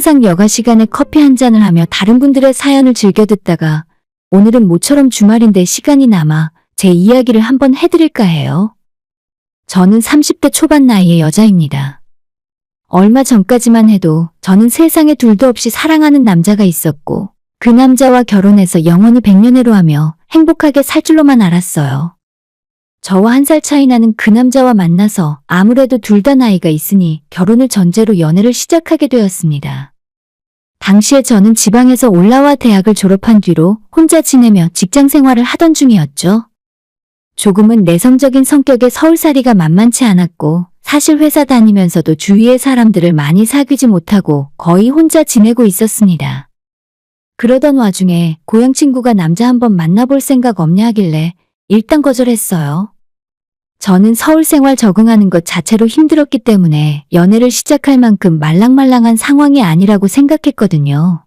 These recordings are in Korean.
항상 여가 시간에 커피 한 잔을 하며 다른 분들의 사연을 즐겨 듣다가 오늘은 모처럼 주말인데 시간이 남아 제 이야기를 한번 해드릴까 해요. 저는 30대 초반 나이의 여자입니다. 얼마 전까지만 해도 저는 세상에 둘도 없이 사랑하는 남자가 있었고 그 남자와 결혼해서 영원히 백년해로 하며 행복하게 살 줄로만 알았어요. 저와 1살 차이 나는 그 남자와 만나서 아무래도 둘 다 나이가 있으니 결혼을 전제로 연애를 시작하게 되었습니다. 당시에 저는 지방에서 올라와 대학을 졸업한 뒤로 혼자 지내며 직장 생활을 하던 중이었죠. 조금은 내성적인 성격의 서울살이가 만만치 않았고 사실 회사 다니면서도 주위의 사람들을 많이 사귀지 못하고 거의 혼자 지내고 있었습니다. 그러던 와중에 고향 친구가 남자 한번 만나볼 생각 없냐 하길래 일단 거절했어요. 저는 서울 생활 적응하는 것 자체로 힘들었기 때문에 연애를 시작할 만큼 말랑말랑한 상황이 아니라고 생각했거든요.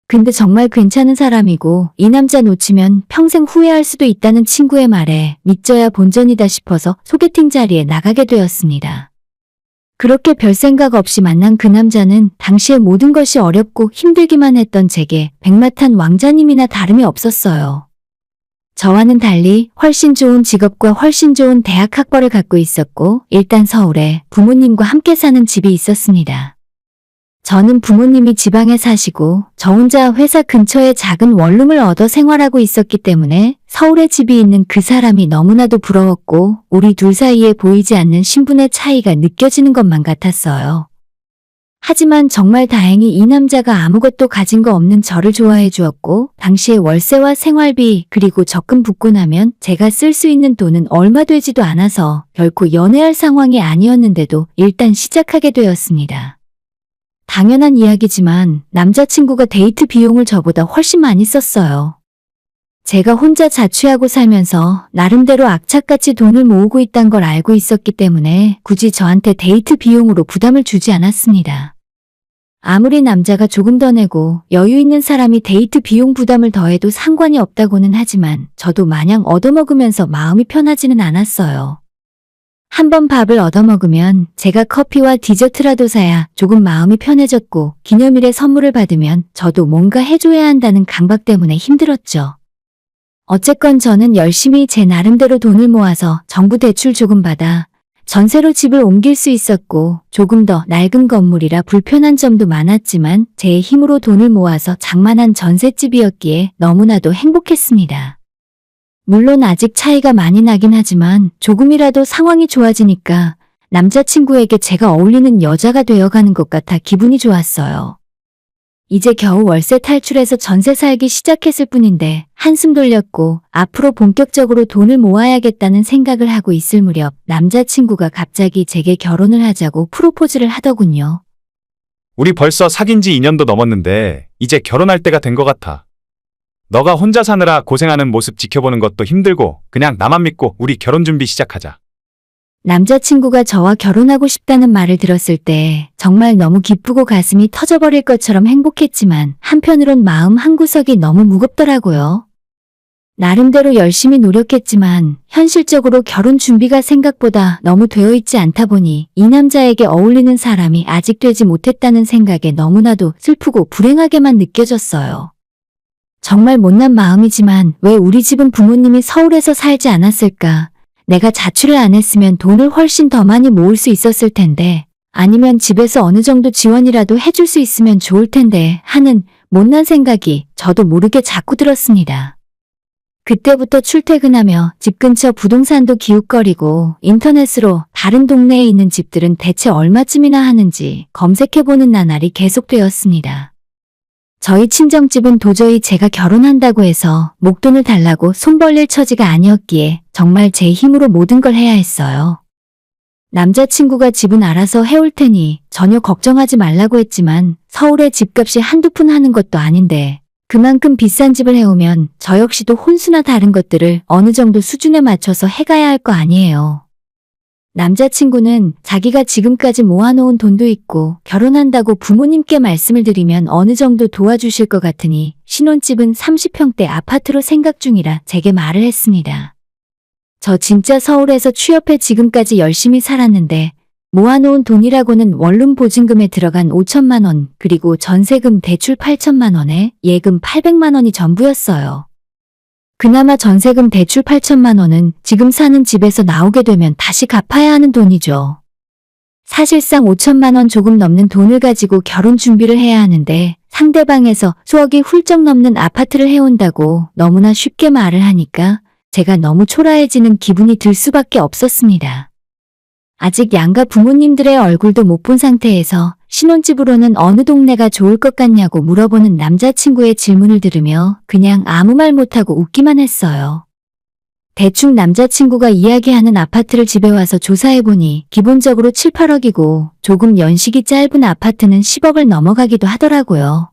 근데 정말 괜찮은 사람이고 이 남자 놓치면 평생 후회할 수도 있다는 친구의 말에 믿져야 본전이다 싶어서 소개팅 자리에 나가게 되었습니다. 그렇게 별 생각 없이 만난 그 남자는 당시에 모든 것이 어렵고 힘들기만 했던 제게 백마탄 왕자님이나 다름이 없었어요. 저와는 달리 훨씬 좋은 직업과 훨씬 좋은 대학 학벌을 갖고 있었고 일단 서울에 부모님과 함께 사는 집이 있었습니다. 저는 부모님이 지방에 사시고 저 혼자 회사 근처에 작은 원룸을 얻어 생활하고 있었기 때문에 서울에 집이 있는 그 사람이 너무나도 부러웠고 우리 둘 사이에 보이지 않는 신분의 차이가 느껴지는 것만 같았어요. 하지만 정말 다행히 이 남자가 아무것도 가진 거 없는 저를 좋아해 주었고 당시에 월세와 생활비 그리고 적금 붓고 나면 제가 쓸 수 있는 돈은 얼마 되지도 않아서 결코 연애할 상황이 아니었는데도 일단 시작하게 되었습니다. 당연한 이야기지만 남자친구가 데이트 비용을 저보다 훨씬 많이 썼어요. 제가 혼자 자취하고 살면서 나름대로 악착같이 돈을 모으고 있다는 걸 알고 있었기 때문에 굳이 저한테 데이트 비용으로 부담을 주지 않았습니다. 아무리 남자가 조금 더 내고 여유 있는 사람이 데이트 비용 부담을 더해도 상관이 없다고는 하지만 저도 마냥 얻어먹으면서 마음이 편하지는 않았어요. 한번 밥을 얻어먹으면 제가 커피와 디저트라도 사야 조금 마음이 편해졌고 기념일에 선물을 받으면 저도 뭔가 해줘야 한다는 강박 때문에 힘들었죠. 어쨌건 저는 열심히 제 나름대로 돈을 모아서 정부 대출 조금 받아 전세로 집을 옮길 수 있었고 조금 더 낡은 건물이라 불편한 점도 많았지만 제 힘으로 돈을 모아서 장만한 전셋집이었기에 너무나도 행복했습니다. 물론 아직 차이가 많이 나긴 하지만 조금이라도 상황이 좋아지니까 남자친구에게 제가 어울리는 여자가 되어가는 것 같아 기분이 좋았어요. 이제 겨우 월세 탈출해서 전세 살기 시작했을 뿐인데 한숨 돌렸고 앞으로 본격적으로 돈을 모아야겠다는 생각을 하고 있을 무렵 남자친구가 갑자기 제게 결혼을 하자고 프로포즈를 하더군요. 우리 벌써 사귄 지 2년도 넘었는데 이제 결혼할 때가 된 것 같아. 너가 혼자 사느라 고생하는 모습 지켜보는 것도 힘들고 그냥 나만 믿고 우리 결혼 준비 시작하자. 남자친구가 저와 결혼하고 싶다는 말을 들었을 때 정말 너무 기쁘고 가슴이 터져버릴 것처럼 행복했지만 한편으론 마음 한구석이 너무 무겁더라고요. 나름대로 열심히 노력했지만 현실적으로 결혼 준비가 생각보다 너무 되어 있지 않다 보니 이 남자에게 어울리는 사람이 아직 되지 못했다는 생각에 너무나도 슬프고 불행하게만 느껴졌어요. 정말 못난 마음이지만 왜 우리 집은 부모님이 서울에서 살지 않았을까? 내가 자취를 안 했으면 돈을 훨씬 더 많이 모을 수 있었을 텐데 아니면 집에서 어느 정도 지원이라도 해줄 수 있으면 좋을 텐데 하는 못난 생각이 저도 모르게 자꾸 들었습니다. 그때부터 출퇴근하며 집 근처 부동산도 기웃거리고 인터넷으로 다른 동네에 있는 집들은 대체 얼마쯤이나 하는지 검색해보는 나날이 계속되었습니다. 저희 친정집은 도저히 제가 결혼한다고 해서 목돈을 달라고 손 벌릴 처지가 아니었기에 정말 제 힘으로 모든 걸 해야 했어요. 남자친구가 집은 알아서 해올 테니 전혀 걱정하지 말라고 했지만 서울에 집값이 한두 푼 하는 것도 아닌데 그만큼 비싼 집을 해오면 저 역시도 혼수나 다른 것들을 어느 정도 수준에 맞춰서 해가야 할 거 아니에요. 남자친구는 자기가 지금까지 모아놓은 돈도 있고 결혼한다고 부모님께 말씀을 드리면 어느 정도 도와주실 것 같으니 신혼집은 30평대 아파트로 생각 중이라 제게 말을 했습니다. 저 진짜 서울에서 취업해 지금까지 열심히 살았는데 모아놓은 돈이라고는 원룸 보증금에 들어간 5천만 원, 그리고 전세금 대출 8천만 원에 예금 800만 원이 전부였어요. 그나마 전세금 대출 8천만 원은 지금 사는 집에서 나오게 되면 다시 갚아야 하는 돈이죠. 사실상 5천만 원 조금 넘는 돈을 가지고 결혼 준비를 해야 하는데 상대방에서 수억이 훌쩍 넘는 아파트를 해온다고 너무나 쉽게 말을 하니까 제가 너무 초라해지는 기분이 들 수밖에 없었습니다. 아직 양가 부모님들의 얼굴도 못 본 상태에서 신혼집으로는 어느 동네가 좋을 것 같냐고 물어보는 남자친구의 질문을 들으며 그냥 아무 말 못하고 웃기만 했어요. 대충 남자친구가 이야기하는 아파트를 집에 와서 조사해보니 기본적으로 7, 8억이고 조금 연식이 짧은 아파트는 10억을 넘어가기도 하더라고요.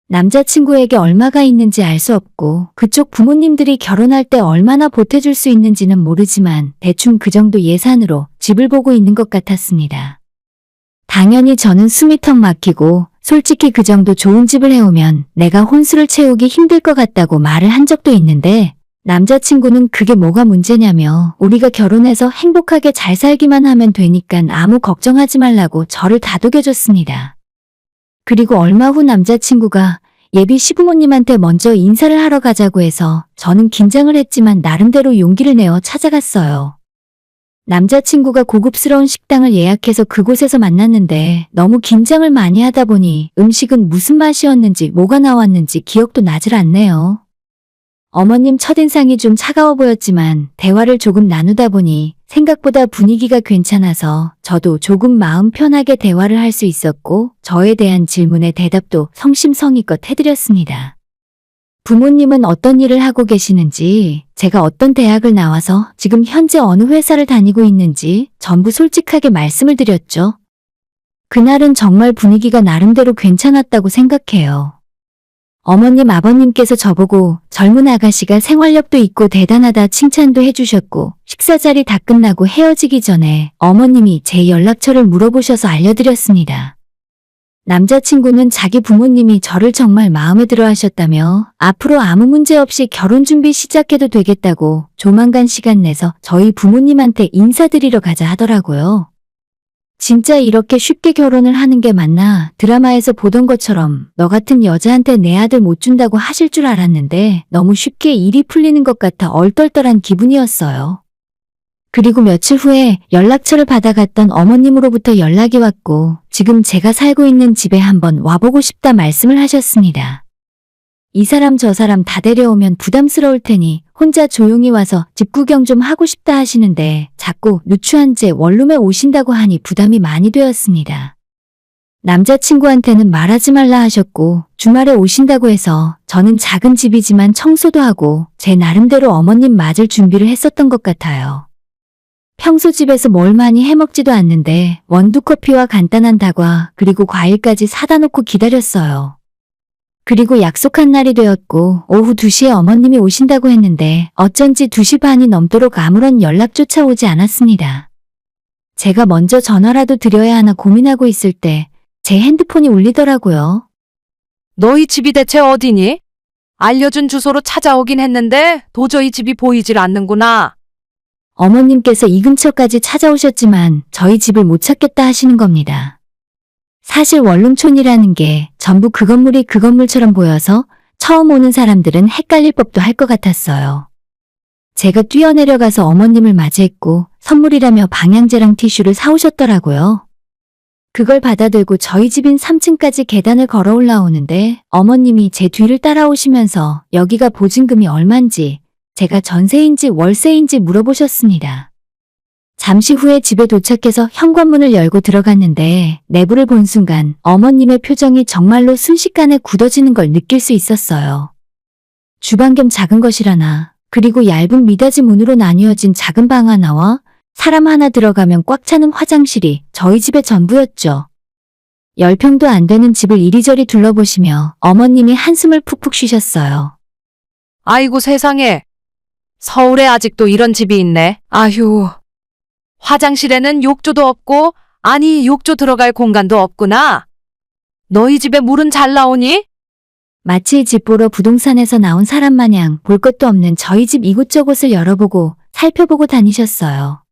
남자친구에게 얼마가 있는지 알 수 없고 그쪽 부모님들이 결혼할 때 얼마나 보태줄 수 있는지는 모르지만 대충 그 정도 예산으로 집을 보고 있는 것 같았습니다. 당연히 저는 숨이 턱 막히고 솔직히 그 정도 좋은 집을 해오면 내가 혼수를 채우기 힘들 것 같다고 말을 한 적도 있는데 남자친구는 그게 뭐가 문제냐며 우리가 결혼해서 행복하게 잘 살기만 하면 되니깐 아무 걱정하지 말라고 저를 다독여줬습니다. 그리고 얼마 후 남자친구가 예비 시부모님한테 먼저 인사를 하러 가자고 해서 저는 긴장을 했지만 나름대로 용기를 내어 찾아갔어요. 남자친구가 고급스러운 식당을 예약해서 그곳에서 만났는데 너무 긴장을 많이 하다 보니 음식은 무슨 맛이었는지 뭐가 나왔는지 기억도 나질 않네요. 어머님 첫인상이 좀 차가워 보였지만 대화를 조금 나누다 보니 생각보다 분위기가 괜찮아서 저도 조금 마음 편하게 대화를 할 수 있었고 저에 대한 질문에 대답도 성심성의껏 해드렸습니다. 부모님은 어떤 일을 하고 계시는지, 제가 어떤 대학을 나와서 지금 현재 어느 회사를 다니고 있는지 전부 솔직하게 말씀을 드렸죠. 그날은 정말 분위기가 나름대로 괜찮았다고 생각해요. 어머님, 아버님께서 저보고 젊은 아가씨가 생활력도 있고 대단하다 칭찬도 해주셨고 식사 자리 다 끝나고 헤어지기 전에 어머님이 제 연락처를 물어보셔서 알려드렸습니다. 남자친구는 자기 부모님이 저를 정말 마음에 들어 하셨다며 앞으로 아무 문제 없이 결혼 준비 시작해도 되겠다고 조만간 시간 내서 저희 부모님한테 인사드리러 가자 하더라고요. 진짜 이렇게 쉽게 결혼을 하는 게 맞나? 드라마에서 보던 것처럼 너 같은 여자한테 내 아들 못 준다고 하실 줄 알았는데 너무 쉽게 일이 풀리는 것 같아 얼떨떨한 기분이었어요. 그리고 며칠 후에 연락처를 받아갔던 어머님으로부터 연락이 왔고 지금 제가 살고 있는 집에 한번 와보고 싶다 말씀을 하셨습니다. 이 사람 저 사람 다 데려오면 부담스러울 테니 혼자 조용히 와서 집 구경 좀 하고 싶다 하시는데 자꾸 누추한 제 원룸에 오신다고 하니 부담이 많이 되었습니다. 남자친구한테는 말하지 말라 하셨고 주말에 오신다고 해서 저는 작은 집이지만 청소도 하고 제 나름대로 어머님 맞을 준비를 했었던 것 같아요. 평소 집에서 뭘 많이 해먹지도 않는데 원두커피와 간단한 다과 그리고 과일까지 사다 놓고 기다렸어요. 그리고 약속한 날이 되었고 오후 2시에 어머님이 오신다고 했는데 어쩐지 2시 반이 넘도록 아무런 연락조차 오지 않았습니다. 제가 먼저 전화라도 드려야 하나 고민하고 있을 때 제 핸드폰이 울리더라고요. 너희 집이 대체 어디니? 알려준 주소로 찾아오긴 했는데 도저히 집이 보이질 않는구나. 어머님께서 이 근처까지 찾아오셨지만 저희 집을 못 찾겠다 하시는 겁니다. 사실 원룸촌이라는 게 전부 그 건물이 그 건물처럼 보여서 처음 오는 사람들은 헷갈릴 법도 할 것 같았어요. 제가 뛰어내려가서 어머님을 맞이했고 선물이라며 방향제랑 티슈를 사오셨더라고요. 그걸 받아들고 저희 집인 3층까지 계단을 걸어 올라오는데 어머님이 제 뒤를 따라오시면서 여기가 보증금이 얼만지 제가 전세인지 월세인지 물어보셨습니다. 잠시 후에 집에 도착해서 현관문을 열고 들어갔는데 내부를 본 순간 어머님의 표정이 정말로 순식간에 굳어지는 걸 느낄 수 있었어요. 주방 겸 작은 것이라나 그리고 얇은 미닫이 문으로 나뉘어진 작은 방 하나와 사람 하나 들어가면 꽉 차는 화장실이 저희 집의 전부였죠. 10평도 안 되는 집을 이리저리 둘러보시며 어머님이 한숨을 푹푹 쉬셨어요. 아이고 세상에. 서울에 아직도 이런 집이 있네. 아휴. 화장실에는 욕조도 없고 아니 욕조 들어갈 공간도 없구나. 너희 집에 물은 잘 나오니? 마치 집 보러 부동산에서 나온 사람 마냥 볼 것도 없는 저희 집 이곳저곳을 열어보고 살펴보고 다니셨어요.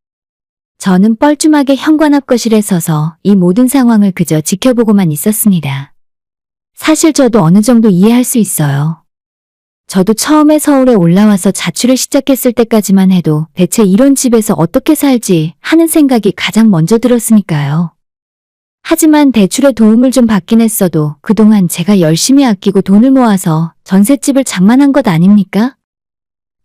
저는 뻘쭘하게 현관 앞 거실에 서서 이 모든 상황을 그저 지켜보고만 있었습니다. 사실 저도 어느 정도 이해할 수 있어요. 저도 처음에 서울에 올라와서 자취를 시작했을 때까지만 해도 대체 이런 집에서 어떻게 살지 하는 생각이 가장 먼저 들었으니까요. 하지만 대출의 도움을 좀 받긴 했어도 그동안 제가 열심히 아끼고 돈을 모아서 전셋집을 장만한 것 아닙니까?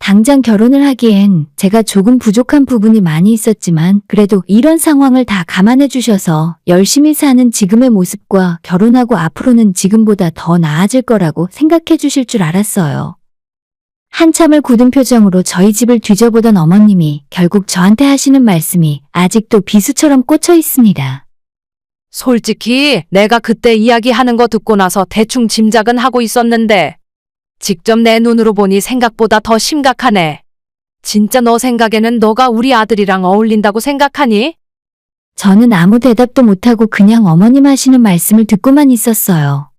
당장 결혼을 하기엔 제가 조금 부족한 부분이 많이 있었지만 그래도 이런 상황을 다 감안해 주셔서 열심히 사는 지금의 모습과 결혼하고 앞으로는 지금보다 더 나아질 거라고 생각해 주실 줄 알았어요. 한참을 굳은 표정으로 저희 집을 뒤져보던 어머님이 결국 저한테 하시는 말씀이 아직도 비수처럼 꽂혀 있습니다. 솔직히 내가 그때 이야기하는 거 듣고 나서 대충 짐작은 하고 있었는데 직접 내 눈으로 보니 생각보다 더 심각하네. 진짜 너 생각에는 너가 우리 아들이랑 어울린다고 생각하니? 저는 아무 대답도 못하고 그냥 어머님 하시는 말씀을 듣고만 있었어요.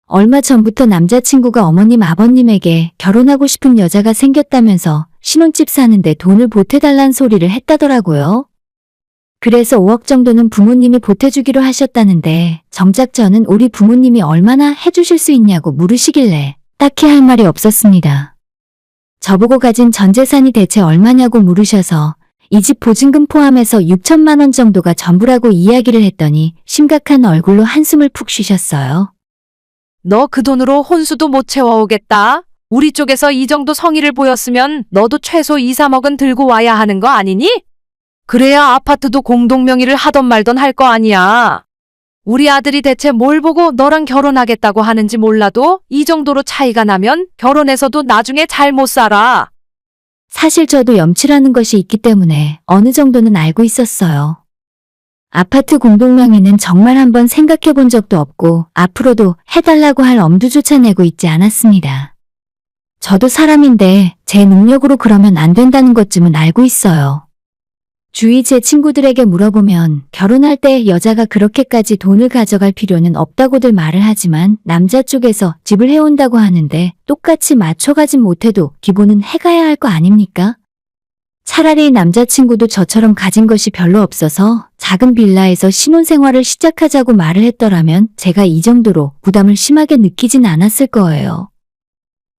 얼마 전부터 남자친구가 어머님 아버님에게 결혼하고 싶은 여자가 생겼다면서 신혼집 사는데 돈을 보태달란 소리를 했다더라고요. 그래서 5억 정도는 부모님이 보태주기로 하셨다는데 정작 저는 우리 부모님이 얼마나 해주실 수 있냐고 물으시길래 딱히 할 말이 없었습니다. 저보고 가진 전 재산이 대체 얼마냐고 물으셔서 이 집 보증금 포함해서 6천만 원 정도가 전부라고 이야기를 했더니 심각한 얼굴로 한숨을 푹 쉬셨어요. 너 그 돈으로 혼수도 못 채워오겠다. 우리 쪽에서 이 정도 성의를 보였으면 너도 최소 2, 3억은 들고 와야 하는 거 아니니? 그래야 아파트도 공동명의를 하던 말던 할 거 아니야. 우리 아들이 대체 뭘 보고 너랑 결혼하겠다고 하는지 몰라도 이 정도로 차이가 나면 결혼해서도 나중에 잘 못 살아. 사실 저도 염치라는 것이 있기 때문에 어느 정도는 알고 있었어요. 아파트 공동명의는 정말 한번 생각해 본 적도 없고 앞으로도 해달라고 할 엄두조차 내고 있지 않았습니다. 저도 사람인데 제 능력으로 그러면 안 된다는 것쯤은 알고 있어요. 주위 제 친구들에게 물어보면 결혼할 때 여자가 그렇게까지 돈을 가져갈 필요는 없다고들 말을 하지만 남자 쪽에서 집을 해온다고 하는데 똑같이 맞춰가진 못해도 기본은 해가야 할 거 아닙니까? 차라리 남자친구도 저처럼 가진 것이 별로 없어서 작은 빌라에서 신혼생활을 시작하자고 말을 했더라면 제가 이 정도로 부담을 심하게 느끼진 않았을 거예요.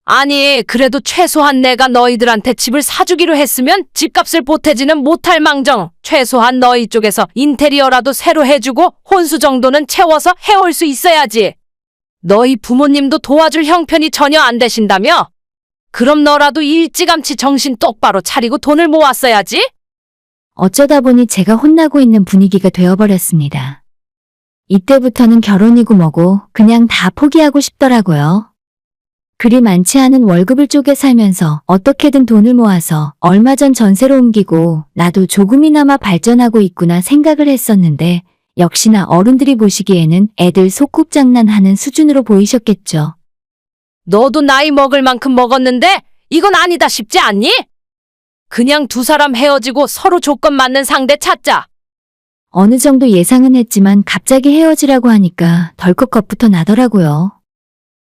아니, 그래도 최소한 내가 너희들한테 집을 사주기로 했으면 집값을 보태지는 못할 망정 최소한 너희 쪽에서 인테리어라도 새로 해주고 혼수 정도는 채워서 해올 수 있어야지. 너희 부모님도 도와줄 형편이 전혀 안 되신다며? 그럼 너라도 일찌감치 정신 똑바로 차리고 돈을 모았어야지? 어쩌다 보니 제가 혼나고 있는 분위기가 되어버렸습니다. 이때부터는 결혼이고 뭐고 그냥 다 포기하고 싶더라고요. 그리 많지 않은 월급을 쪼개 살면서 어떻게든 돈을 모아서 얼마 전 전세로 옮기고 나도 조금이나마 발전하고 있구나 생각을 했었는데 역시나 어른들이 보시기에는 애들 소꿉장난하는 수준으로 보이셨겠죠. 너도 나이 먹을 만큼 먹었는데 이건 아니다 싶지 않니? 그냥 두 사람 헤어지고 서로 조건 맞는 상대 찾자. 어느 정도 예상은 했지만 갑자기 헤어지라고 하니까 덜컥 겁부터 나더라고요.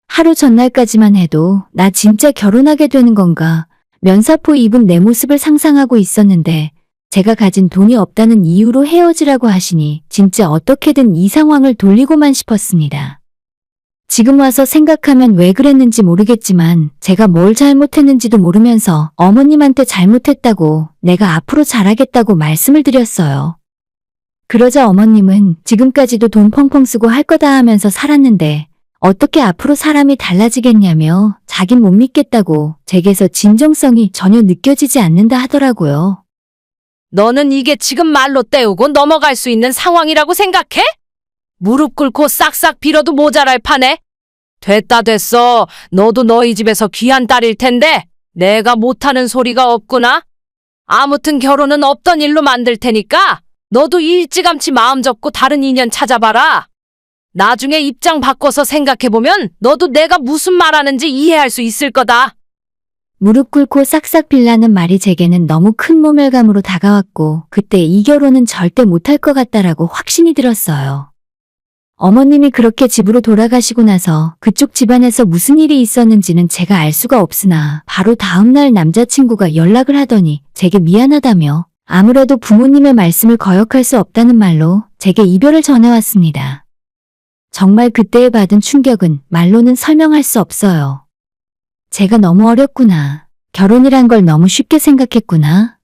하루 전날까지만 해도 나 진짜 결혼하게 되는 건가 면사포 입은 내 모습을 상상하고 있었는데 제가 가진 돈이 없다는 이유로 헤어지라고 하시니 진짜 어떻게든 이 상황을 돌리고만 싶었습니다. 지금 와서 생각하면 왜 그랬는지 모르겠지만 제가 뭘 잘못했는지도 모르면서 어머님한테 잘못했다고 내가 앞으로 잘하겠다고 말씀을 드렸어요. 그러자 어머님은 지금까지도 돈 펑펑 쓰고 할 거다 하면서 살았는데 어떻게 앞으로 사람이 달라지겠냐며 자긴 못 믿겠다고 제게서 진정성이 전혀 느껴지지 않는다 하더라고요. 너는 이게 지금 말로 때우고 넘어갈 수 있는 상황이라고 생각해? 무릎 꿇고 싹싹 빌어도 모자랄 판에? 됐다 됐어. 너도 너희 집에서 귀한 딸일 텐데 내가 못하는 소리가 없구나. 아무튼 결혼은 없던 일로 만들 테니까 너도 일찌감치 마음 접고 다른 인연 찾아봐라. 나중에 입장 바꿔서 생각해보면 너도 내가 무슨 말하는지 이해할 수 있을 거다. 무릎 꿇고 싹싹 빌라는 말이 제게는 너무 큰 모멸감으로 다가왔고 그때 이 결혼은 절대 못할 것 같다라고 확신이 들었어요. 어머님이 그렇게 집으로 돌아가시고 나서 그쪽 집안에서 무슨 일이 있었는지는 제가 알 수가 없으나 바로 다음날 남자친구가 연락을 하더니 제게 미안하다며 아무래도 부모님의 말씀을 거역할 수 없다는 말로 제게 이별을 전해왔습니다. 정말 그때에 받은 충격은 말로는 설명할 수 없어요. 제가 너무 어렸구나. 결혼이란 걸 너무 쉽게 생각했구나.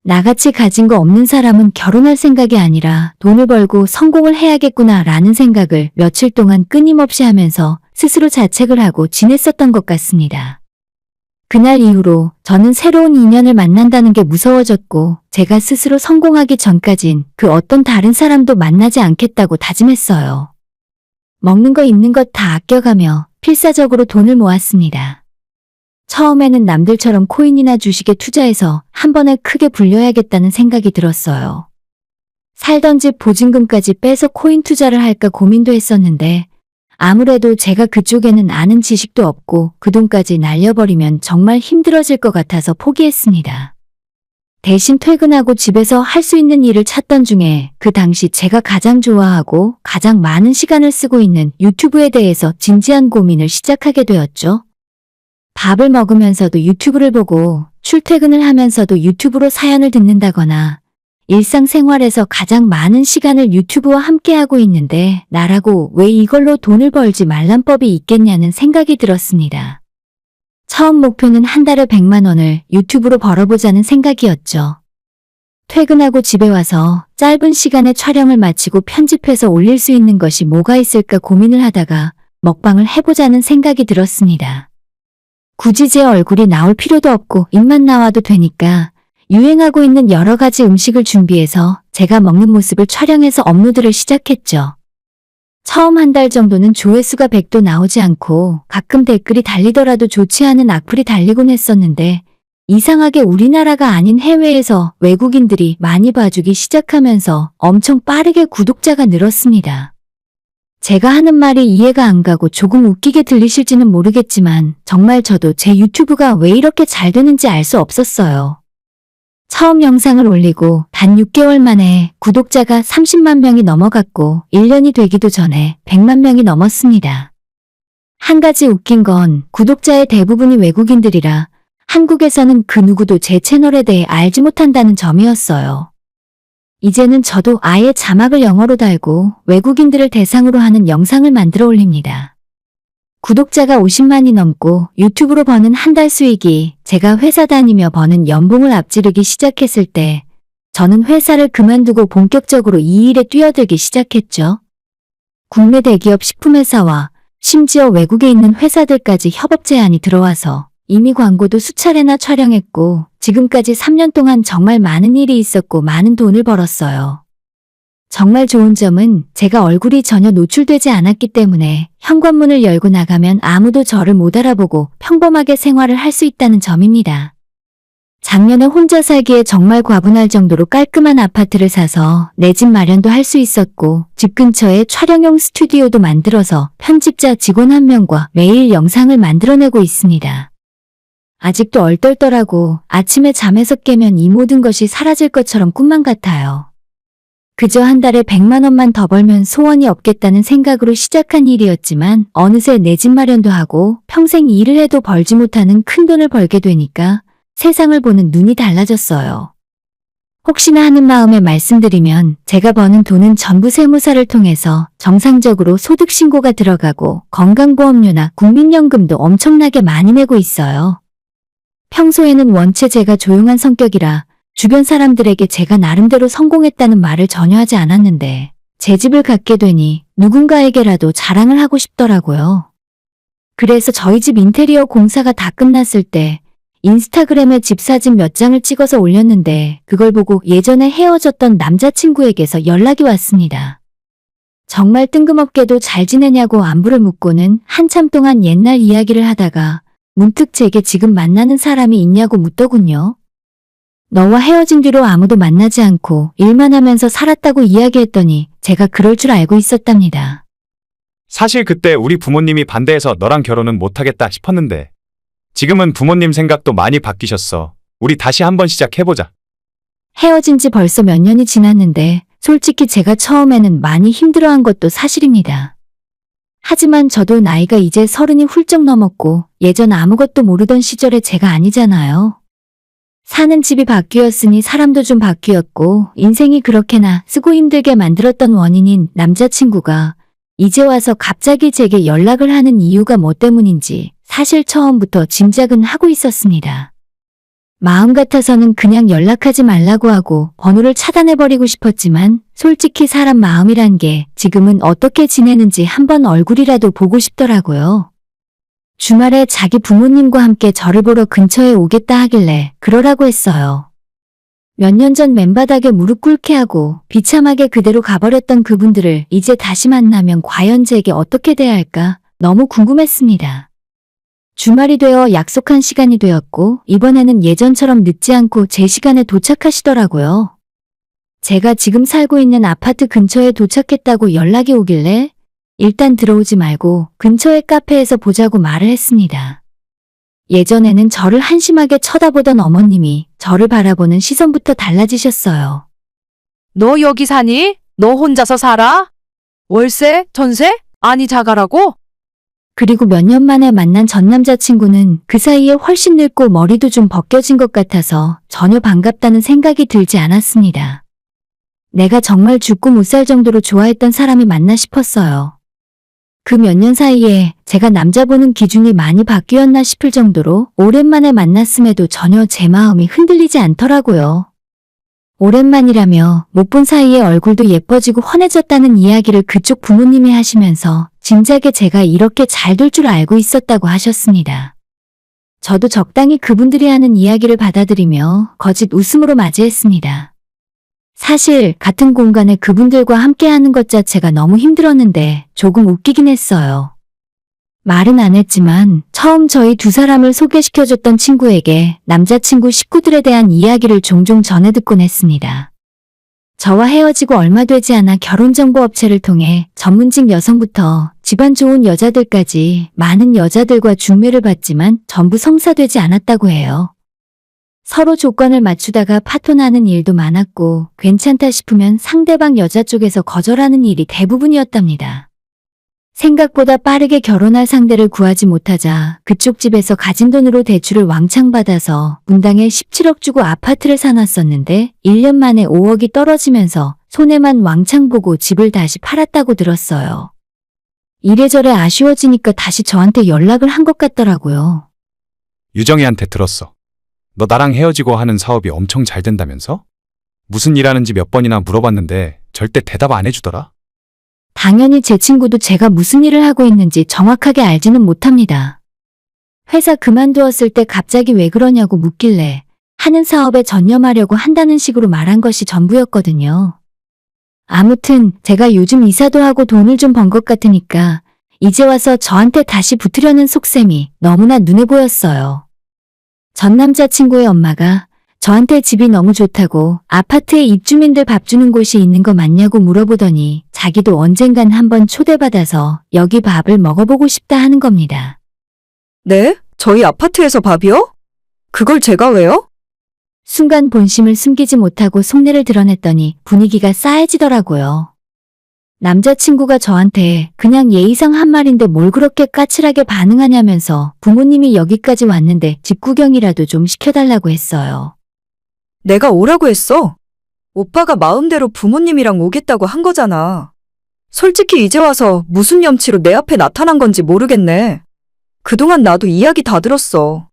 나같이 가진 거 없는 사람은 결혼할 생각이 아니라 돈을 벌고 성공을 해야겠구나 라는 생각을 며칠 동안 끊임없이 하면서 스스로 자책을 하고 지냈었던 것 같습니다. 그날 이후로 저는 새로운 인연을 만난다는 게 무서워졌고 제가 스스로 성공하기 전까진 그 어떤 다른 사람도 만나지 않겠다고 다짐했어요. 먹는 거 입는 것 다 아껴가며 필사적으로 돈을 모았습니다. 처음에는 남들처럼 코인이나 주식에 투자해서 한 번에 크게 불려야겠다는 생각이 들었어요. 살던 집 보증금까지 빼서 코인 투자를 할까 고민도 했었는데 아무래도 제가 그쪽에는 아는 지식도 없고 그 돈까지 날려버리면 정말 힘들어질 것 같아서 포기했습니다. 대신 퇴근하고 집에서 할 수 있는 일을 찾던 중에 그 당시 제가 가장 좋아하고 가장 많은 시간을 쓰고 있는 유튜브에 대해서 진지한 고민을 시작하게 되었죠. 밥을 먹으면서도 유튜브를 보고 출퇴근을 하면서도 유튜브로 사연을 듣는다거나 일상생활에서 가장 많은 시간을 유튜브와 함께하고 있는데 나라고 왜 이걸로 돈을 벌지 말란 법이 있겠냐는 생각이 들었습니다. 처음 목표는 한 달에 100만 원을 유튜브로 벌어보자는 생각이었죠. 퇴근하고 집에 와서 짧은 시간에 촬영을 마치고 편집해서 올릴 수 있는 것이 뭐가 있을까 고민을 하다가 먹방을 해보자는 생각이 들었습니다. 굳이 제 얼굴이 나올 필요도 없고 입만 나와도 되니까 유행하고 있는 여러 가지 음식을 준비해서 제가 먹는 모습을 촬영해서 업로드를 시작했죠. 처음 한 달 정도는 조회수가 100도 나오지 않고 가끔 댓글이 달리더라도 좋지 않은 악플이 달리곤 했었는데 이상하게 우리나라가 아닌 해외에서 외국인들이 많이 봐주기 시작하면서 엄청 빠르게 구독자가 늘었습니다. 제가 하는 말이 이해가 안 가고 조금 웃기게 들리실지는 모르겠지만 정말 저도 제 유튜브가 왜 이렇게 잘 되는지 알 수 없었어요. 처음 영상을 올리고 단 6개월 만에 구독자가 30만 명이 넘어갔고 1년이 되기도 전에 100만 명이 넘었습니다. 한 가지 웃긴 건 구독자의 대부분이 외국인들이라 한국에서는 그 누구도 제 채널에 대해 알지 못한다는 점이었어요. 이제는 저도 아예 자막을 영어로 달고 외국인들을 대상으로 하는 영상을 만들어 올립니다. 구독자가 50만이 넘고 유튜브로 버는 한 달 수익이 제가 회사 다니며 버는 연봉을 앞지르기 시작했을 때 저는 회사를 그만두고 본격적으로 이 일에 뛰어들기 시작했죠. 국내 대기업 식품회사와 심지어 외국에 있는 회사들까지 협업 제안이 들어와서 이미 광고도 수차례나 촬영했고 지금까지 3년 동안 정말 많은 일이 있었고 많은 돈을 벌었어요. 정말 좋은 점은 제가 얼굴이 전혀 노출되지 않았기 때문에 현관문을 열고 나가면 아무도 저를 못 알아보고 평범하게 생활을 할 수 있다는 점입니다. 작년에 혼자 살기에 정말 과분할 정도로 깔끔한 아파트를 사서 내 집 마련도 할 수 있었고 집 근처에 촬영용 스튜디오도 만들어서 편집자 직원 1명과 매일 영상을 만들어내고 있습니다. 아직도 얼떨떨하고 아침에 잠에서 깨면 이 모든 것이 사라질 것처럼 꿈만 같아요. 그저 한 달에 100만 원만 더 벌면 소원이 없겠다는 생각으로 시작한 일이었지만 어느새 내 집 마련도 하고 평생 일을 해도 벌지 못하는 큰 돈을 벌게 되니까 세상을 보는 눈이 달라졌어요. 혹시나 하는 마음에 말씀드리면 제가 버는 돈은 전부 세무사를 통해서 정상적으로 소득신고가 들어가고 건강보험료나 국민연금도 엄청나게 많이 내고 있어요. 평소에는 원체 제가 조용한 성격이라 주변 사람들에게 제가 나름대로 성공했다는 말을 전혀 하지 않았는데 제 집을 갖게 되니 누군가에게라도 자랑을 하고 싶더라고요. 그래서 저희 집 인테리어 공사가 다 끝났을 때 인스타그램에 집 사진 몇 장을 찍어서 올렸는데 그걸 보고 예전에 헤어졌던 남자친구에게서 연락이 왔습니다. 정말 뜬금없게도 잘 지내냐고 안부를 묻고는 한참 동안 옛날 이야기를 하다가 문득 제게 지금 만나는 사람이 있냐고 묻더군요. 너와 헤어진 뒤로 아무도 만나지 않고 일만 하면서 살았다고 이야기했더니 제가 그럴 줄 알고 있었답니다. 사실 그때 우리 부모님이 반대해서 너랑 결혼은 못하겠다 싶었는데 지금은 부모님 생각도 많이 바뀌셨어. 우리 다시 한번 시작해보자. 헤어진 지 벌써 몇 년이 지났는데 솔직히 제가 처음에는 많이 힘들어한 것도 사실입니다. 하지만 저도 나이가 이제 30이 훌쩍 넘었고 예전 아무것도 모르던 시절의 제가 아니잖아요. 사는 집이 바뀌었으니 사람도 좀 바뀌었고 인생이 그렇게나 쓰고 힘들게 만들었던 원인인 남자친구가 이제 와서 갑자기 제게 연락을 하는 이유가 뭐 때문인지 사실 처음부터 짐작은 하고 있었습니다. 마음 같아서는 그냥 연락하지 말라고 하고 번호를 차단해버리고 싶었지만 솔직히 사람 마음이란 게 지금은 어떻게 지내는지 한번 얼굴이라도 보고 싶더라고요. 주말에 자기 부모님과 함께 저를 보러 근처에 오겠다 하길래 그러라고 했어요. 몇 년 전 맨바닥에 무릎 꿇게 하고 비참하게 그대로 가버렸던 그분들을 이제 다시 만나면 과연 제게 어떻게 대할까 너무 궁금했습니다. 주말이 되어 약속한 시간이 되었고 이번에는 예전처럼 늦지 않고 제 시간에 도착하시더라고요. 제가 지금 살고 있는 아파트 근처에 도착했다고 연락이 오길래 일단 들어오지 말고 근처의 카페에서 보자고 말을 했습니다. 예전에는 저를 한심하게 쳐다보던 어머님이 저를 바라보는 시선부터 달라지셨어요. 너 여기 사니? 너 혼자서 살아? 월세? 전세? 아니 자가라고? 그리고 몇 년 만에 만난 전 남자친구는 그 사이에 훨씬 늙고 머리도 좀 벗겨진 것 같아서 전혀 반갑다는 생각이 들지 않았습니다. 내가 정말 죽고 못 살 정도로 좋아했던 사람이 맞나 싶었어요. 그 몇 년 사이에 제가 남자 보는 기준이 많이 바뀌었나 싶을 정도로 오랜만에 만났음에도 전혀 제 마음이 흔들리지 않더라고요. 오랜만이라며 못 본 사이에 얼굴도 예뻐지고 환해졌다는 이야기를 그쪽 부모님이 하시면서 진작에 제가 이렇게 잘 될 줄 알고 있었다고 하셨습니다. 저도 적당히 그분들이 하는 이야기를 받아들이며 거짓 웃음으로 맞이했습니다. 사실 같은 공간에 그분들과 함께하는 것 자체가 너무 힘들었는데 조금 웃기긴 했어요. 말은 안 했지만 처음 저희 두 사람을 소개시켜줬던 친구에게 남자친구 식구들에 대한 이야기를 종종 전해 듣곤 했습니다. 저와 헤어지고 얼마 되지 않아 결혼정보업체를 통해 전문직 여성부터 집안 좋은 여자들까지 많은 여자들과 중매를 받지만 전부 성사되지 않았다고 해요. 서로 조건을 맞추다가 파토나는 일도 많았고 괜찮다 싶으면 상대방 여자 쪽에서 거절하는 일이 대부분이었답니다. 생각보다 빠르게 결혼할 상대를 구하지 못하자 그쪽 집에서 가진 돈으로 대출을 왕창 받아서 분당에 17억 주고 아파트를 사놨었는데 1년 만에 5억이 떨어지면서 손해만 왕창 보고 집을 다시 팔았다고 들었어요. 이래저래 아쉬워지니까 다시 저한테 연락을 한 것 같더라고요. 유정이한테 들었어. 너 나랑 헤어지고 하는 사업이 엄청 잘 된다면서? 무슨 일 하는지 몇 번이나 물어봤는데 절대 대답 안 해주더라. 당연히 제 친구도 제가 무슨 일을 하고 있는지 정확하게 알지는 못합니다. 회사 그만두었을 때 갑자기 왜 그러냐고 묻길래 하는 사업에 전념하려고 한다는 식으로 말한 것이 전부였거든요. 아무튼 제가 요즘 이사도 하고 돈을 좀 번 것 같으니까 이제 와서 저한테 다시 붙으려는 속셈이 너무나 눈에 보였어요. 전 남자친구의 엄마가 저한테 집이 너무 좋다고 아파트에 입주민들 밥 주는 곳이 있는 거 맞냐고 물어보더니 자기도 언젠간 한번 초대받아서 여기 밥을 먹어보고 싶다 하는 겁니다. 네? 저희 아파트에서 밥이요? 그걸 제가 왜요? 순간 본심을 숨기지 못하고 속내를 드러냈더니 분위기가 싸해지더라고요. 남자친구가 저한테 그냥 예의상 한 말인데 뭘 그렇게 까칠하게 반응하냐면서 부모님이 여기까지 왔는데 집 구경이라도 좀 시켜달라고 했어요. 내가 오라고 했어. 오빠가 마음대로 부모님이랑 오겠다고 한 거잖아. 솔직히 이제 와서 무슨 염치로 내 앞에 나타난 건지 모르겠네. 그동안 나도 이야기 다 들었어.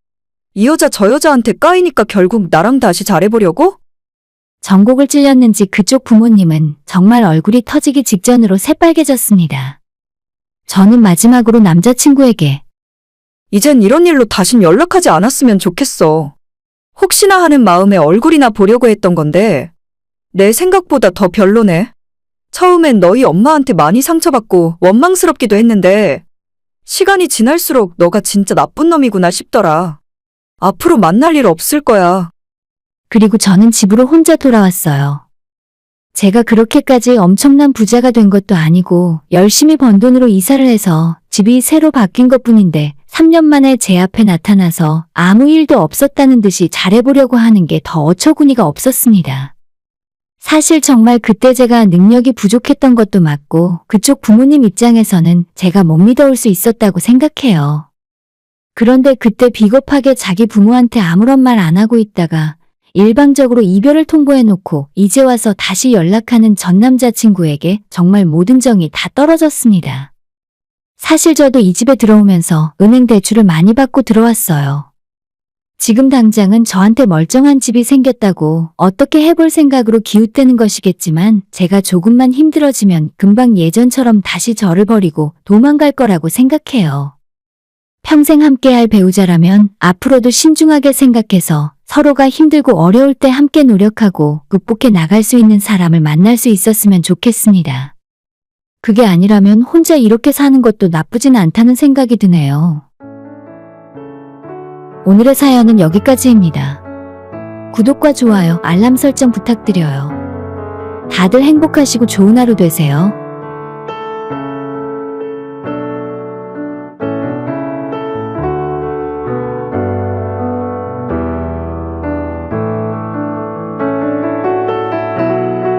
이 여자 저 여자한테 까이니까 결국 나랑 다시 잘해보려고? 전곡을 찔렸는지 그쪽 부모님은 정말 얼굴이 터지기 직전으로 새빨개졌습니다. 저는 마지막으로 남자친구에게 이젠 이런 일로 다신 연락하지 않았으면 좋겠어. 혹시나 하는 마음에 얼굴이나 보려고 했던 건데 내 생각보다 더 별로네. 처음엔 너희 엄마한테 많이 상처받고 원망스럽기도 했는데 시간이 지날수록 너가 진짜 나쁜 놈이구나 싶더라. 앞으로 만날 일 없을 거야. 그리고 저는 집으로 혼자 돌아왔어요. 제가 그렇게까지 엄청난 부자가 된 것도 아니고 열심히 번 돈으로 이사를 해서 집이 새로 바뀐 것뿐인데 3년 만에 제 앞에 나타나서 아무 일도 없었다는 듯이 잘해보려고 하는 게 더 어처구니가 없었습니다. 사실 정말 그때 제가 능력이 부족했던 것도 맞고 그쪽 부모님 입장에서는 제가 못 믿어올 수 있었다고 생각해요. 그런데 그때 비겁하게 자기 부모한테 아무런 말 안 하고 있다가 일방적으로 이별을 통보해놓고 이제 와서 다시 연락하는 전 남자친구에게 정말 모든 정이 다 떨어졌습니다. 사실 저도 이 집에 들어오면서 은행 대출을 많이 받고 들어왔어요. 지금 당장은 저한테 멀쩡한 집이 생겼다고 어떻게 해볼 생각으로 기웃대는 것이겠지만 제가 조금만 힘들어지면 금방 예전처럼 다시 저를 버리고 도망갈 거라고 생각해요. 평생 함께할 배우자라면 앞으로도 신중하게 생각해서 서로가 힘들고 어려울 때 함께 노력하고 극복해 나갈 수 있는 사람을 만날 수 있었으면 좋겠습니다. 그게 아니라면 혼자 이렇게 사는 것도 나쁘진 않다는 생각이 드네요. 오늘의 사연은 여기까지입니다. 구독과 좋아요, 알람 설정 부탁드려요. 다들 행복하시고 좋은 하루 되세요.